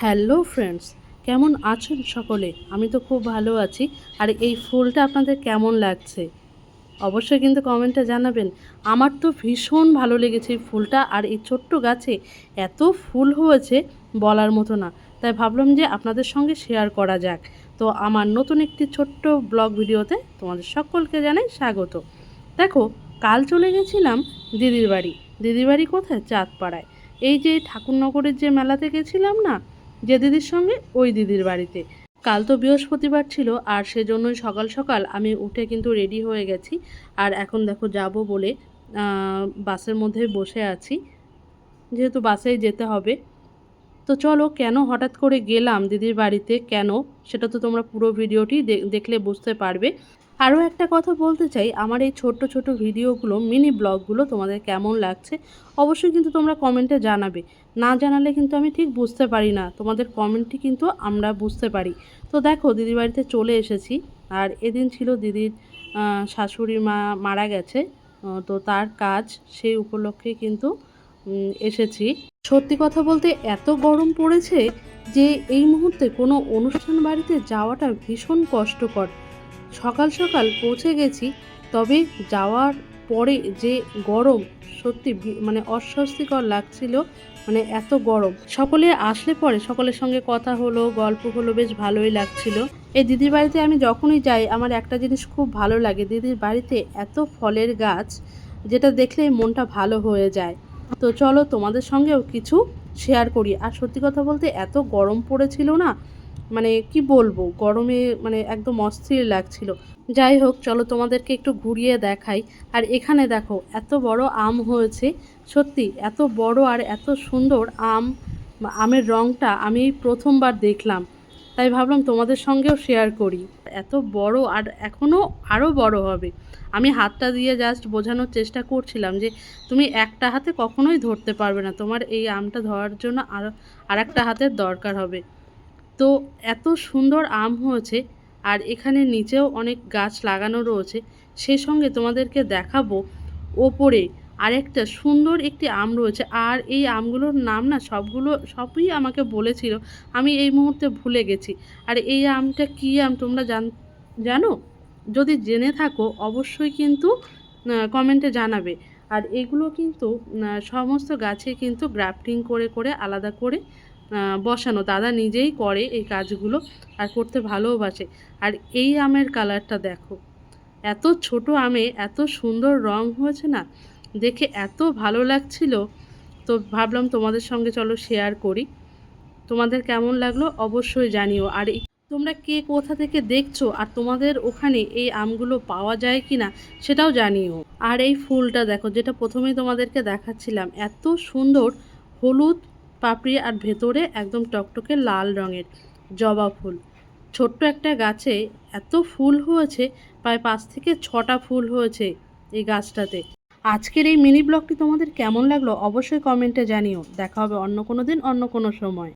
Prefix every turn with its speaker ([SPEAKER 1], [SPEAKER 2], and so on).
[SPEAKER 1] Hello friends, কেমন আছেন সকলে? আমি তো খুব ভালো আছি। আর এই ফুলটা আপনাদের কেমন লাগছে অবশ্যই কিন্তু কমেন্টে জানাবেন। আমার তো ভীষণ ভালো লেগেছে এই ফুলটা। আর এই ছোট্ট গাছে এত ফুল হয়েছে বলার মতো না। তাই ভাবলাম যে আপনাদের সঙ্গে শেয়ার করা যাক। তো আমার নতুন একটি ছোট্ট ব্লগ ভিডিওতে তোমাদের সকলকে জানাই স্বাগত। দেখো, কাল চলে গেছিলাম দিদির বাড়ি। দিদির বাড়ি কোথায়? চাঁদপাড়ায়। এই যে ঠাকুরনগরের যে মেলাতে গেছিলাম না, যে দিদির সঙ্গে, ওই দিদির বাড়িতে। কাল তো বৃহস্পতিবার ছিল, আর সেজন্যই সকাল সকাল আমি উঠে কিন্তু রেডি হয়ে গেছি। আর এখন দেখো যাব বলে বাসের মধ্যে বসে আছি, যেহেতু বাসেই যেতে হবে। তো চলো, কেন হঠাৎ করে গেলাম দিদির বাড়িতে, কেন, সেটা তো তোমরা পুরো ভিডিওটি দেখলে বুঝতে পারবে। আরও একটা কথা বলতে চাই, আমার এই ছোট্ট ছোট ভিডিওগুলো, মিনি ব্লগগুলো তোমাদের কেমন লাগছে অবশ্যই কিন্তু তোমরা কমেন্টে জানাবে। না জানালে কিন্তু আমি ঠিক বুঝতে পারি না, তোমাদের কমেন্টই কিন্তু আমরা বুঝতে পারি। তো দেখো, দিদির বাড়িতে চলে এসেছি। আর এদিন ছিল দিদির শাশুড়ি মা মারা গেছে, তো তার কাজ, সেই উপলক্ষে কিন্তু এসেছি। সত্যি কথা বলতে এত গরম পড়েছে যে এই মুহূর্তে কোনো অনুষ্ঠান বাড়িতে যাওয়াটা ভীষণ কষ্টকর। সকাল সকাল পৌঁছে গেছি, তবে যাওয়ার পরে যে গরম, সত্যি মানে অস্বস্তিকর লাগছিল। মানে এত গরম, সকলে আসলে পরে সকলের সঙ্গে কথা হলো, গল্প হলো, বেশ ভালোই লাগছিল। এই দিদির বাড়িতে আমি যখনই যাই আমার একটা জিনিস খুব ভালো লাগে, দিদির বাড়িতে এত ফলের গাছ, যেটা দেখলেই মনটা ভালো হয়ে যায়। তো চলো, তোমাদের সঙ্গেও কিছু শেয়ার করি। আর সত্যি কথা বলতে এত গরম পড়েছিল না, মানে কি বলবো, গরমে মানে একদম অস্থির লাগছিল। যাই হোক, চলো তোমাদেরকে একটু ঘুরিয়ে দেখাই। আর এখানে দেখো, এত বড় আম হয়েছে, সত্যি এত বড় আর এত সুন্দর আম। আমের রঙটা আমি এই প্রথমবার দেখলাম, তাই ভাবলাম তোমাদের সঙ্গেও শেয়ার করি। এত বড়, আর এখনও আরও বড় হবে। আমি হাতটা দিয়ে জাস্ট বোঝানোর চেষ্টা করছিলাম যে তুমি একটা হাতে কখনোই ধরতে পারবে না, তোমার এই আমটা ধরার জন্য আর একটা হাতের দরকার হবে। তো এত সুন্দর আম হয়েছে। আর এখানে নিচেও অনেক গাছ লাগানো রয়েছে। সেই সঙ্গে তোমাদেরকে দেখাবো ওপরে আরেকটা সুন্দর একটি আম রয়েছে। আর এই আমগুলোর নাম না সবই আমাকে বলেছিল, আমি এই মুহূর্তে ভুলে গেছি। আর এই আমটা কী আম তোমরা জানো? যদি জেনে থাকো অবশ্যই কিন্তু কমেন্টে জানাবে। আর এগুলো কিন্তু সমস্ত গাছে কিন্তু গ্রাফটিং করে করে আলাদা করে বসানো। দাদা নিজেই করে এই কাজগুলো, আর করতে ভালোবাসে। আর এই আমের কালারটা দেখো, এত ছোট আমে এত সুন্দর রং হয়েছে না, দেখে এত ভালো লাগছিল। তো ভাবলাম তোমাদের সঙ্গে চলো শেয়ার করি। তোমাদের কেমন লাগলো অবশ্যই জানিও। আর তোমরা কে কোথা থেকে দেখছো, আর তোমাদের ওখানে এই আমগুলো পাওয়া যায় কি না সেটাও জানিও। আর এই ফুলটা দেখো, যেটা প্রথমেই তোমাদেরকে দেখাচ্ছিলাম, এত সুন্দর হলুদ পাপড়ি, আর ভেতরে একদম টকটকে লাল রঙের জবা ফুল। ছোট্ট একটা গাছে এত ফুল হয়েছে, প্রায় 5 থেকে 6টা ফুল হয়েছে এই গাছটাতে। আজকের এই মিনি ব্লগটি তোমাদের কেমন লাগলো অবশ্যই কমেন্টে জানিও। দেখা হবে অন্য কোনো দিন, অন্য কোনো সময়।